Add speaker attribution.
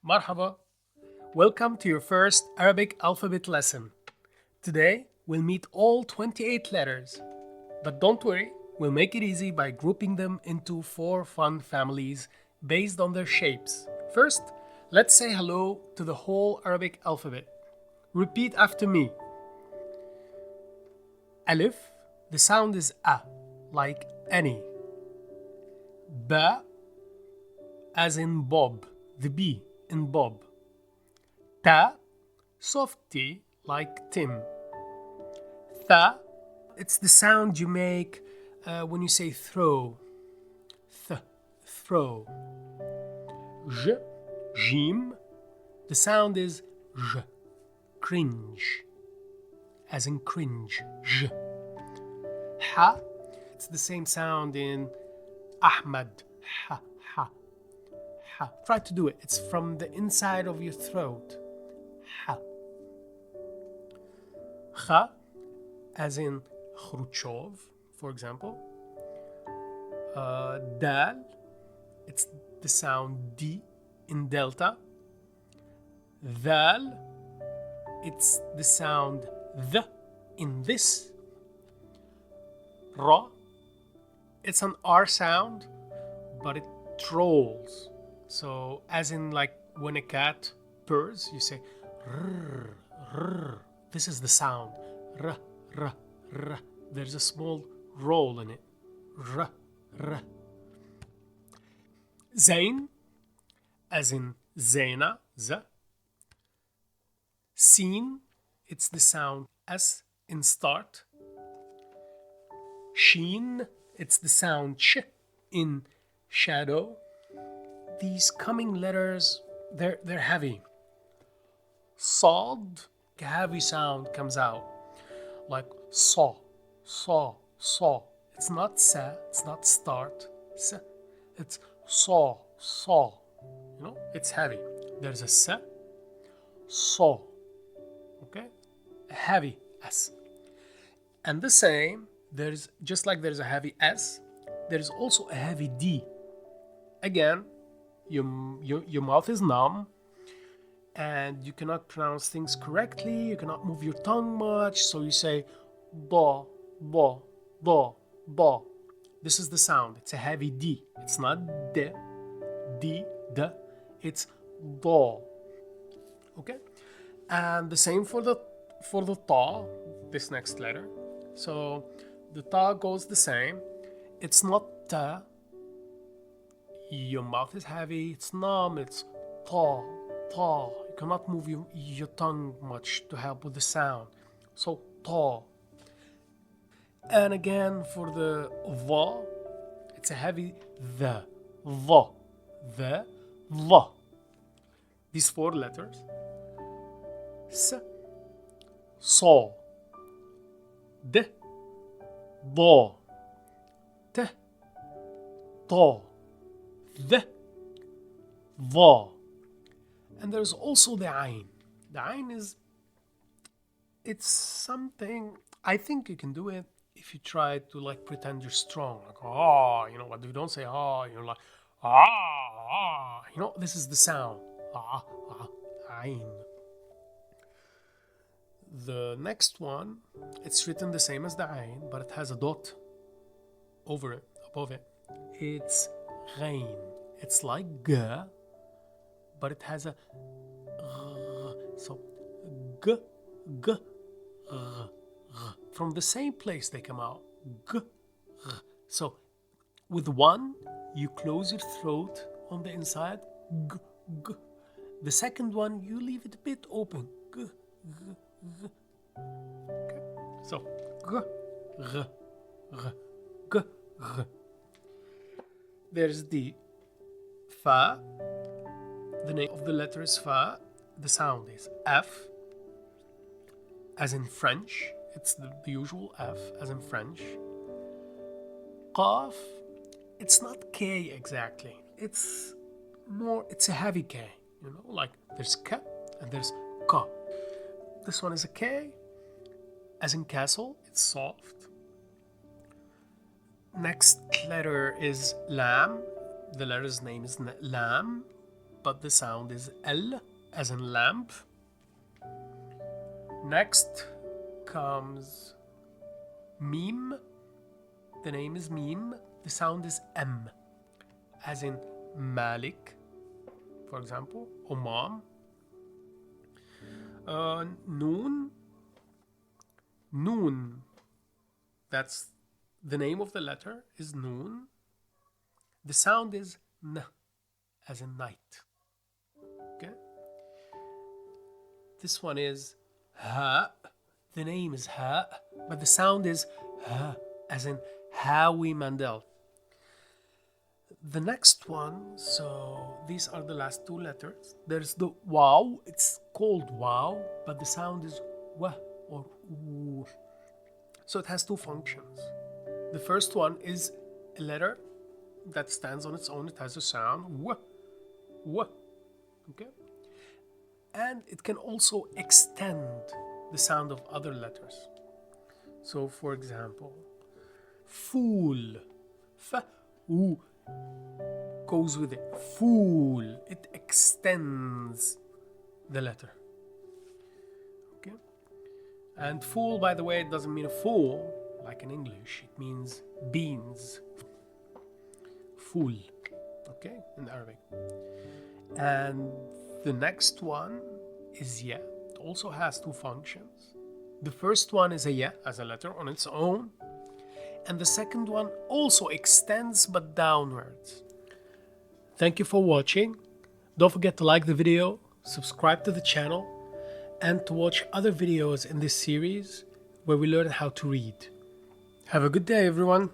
Speaker 1: Marhaba. Welcome to your first Arabic alphabet lesson. Today, we'll meet all 28 letters. But don't worry, we'll make it easy by grouping them into 4 fun families based on their shapes. First, let's say hello to the whole Arabic alphabet. Repeat after me. Alif, the sound is a, like any. Ba, as in Bob, the B in Bob. Ta, soft T, like Tim. Tha, it's the sound you make when you say throw. Throw. J, Jim, the sound is J, cringe, as in cringe. J. Ha, it's the same sound in Ahmad. Ha, ha, ha. Try to do it. It's from the inside of your throat. Ha. Kha, as in Khrushchev, for example. Dal, it's the sound D in Delta. Dal, it's the sound the in this. Ra, it's an R sound, but it trolls. So, as in like when a cat purrs, you say rrr, rrr. This is the sound. R, r, r. There's a small roll in it. R, r. Zain, as in Zaina, z. Seen, it's the sound S in start. Sheen, it's the sound sh in shadow. These coming letters, they're heavy. Sad, a heavy sound comes out, like saw. It's not sa, it's not start, sa. It's saw. It's heavy. There's a sa, saw. Okay, a heavy S. And the same, there's just like there's a heavy S, there's also a heavy D. Again, your mouth is numb and you cannot pronounce things correctly, you cannot move your tongue much, so you say ba, ba, ba, ba. This is the sound. It's a heavy D. It's not D, D, D. It's da. Okay? And the same for the ta, this next letter. So the ta goes the same. It's not ta. Your mouth is heavy. It's numb. It's ta. You cannot move your tongue much to help with the sound. So ta. And again for the va, it's a heavy the. Va. The. Va. These 4 letters. S, saw, d, da, t, ta, th, va. And there's also the ayn. The ayn it's something, I think you can do it if you try to like pretend you're strong. Like, but you don't say you're like, this is the sound. Ayn. The next one, it's written the same as the ayn, but it has a dot over it, above it. It's ghain. It's like g, but it has a so g, g, g. From the same place they come out. G, g. So with one, you close your throat on the inside. G, g. The second one, you leave it a bit open. G, g. Okay. So g, g, g, g, g. There's the fa. The name of the letter is fa. The sound is F, as in French. It's the usual F, as in French. Qaf. It's not K exactly. It's a heavy K. Like there's K and there's Ka. This one is a K, as in castle. It's soft. Next letter is lam. The letter's name is lam. but the sound is L as in lamp. Next comes Mim. The name is Mim. The sound is M as in Malik, for example, or Mom. Noon. Noon. That's the name of the letter is Noon. The sound is N as in night. Okay. This one is Ha. The name is Ha, but the sound is Ha as in Howie Mandel. The next one, so these are the last two letters. There's the Wow. It's called Wow, but the sound is Wa or Oo. So it has two functions. The first one is a letter that stands on its own. It has a sound W, W. Okay. And it can also extend the sound of other letters. So for example, Fool. F, U goes with it. Fool. It extends the letter. Okay. And fool, by the way, it doesn't mean a fool like in English. It means beans. Fool. Okay, in Arabic. And the next one is Ya. It also has two functions. The first one is a Ya as a letter on its own. And the second one also extends but downwards. Thank you for watching. Don't forget to like the video, subscribe to the channel, and to watch other videos in this series where we learn how to read. Have a good day, everyone.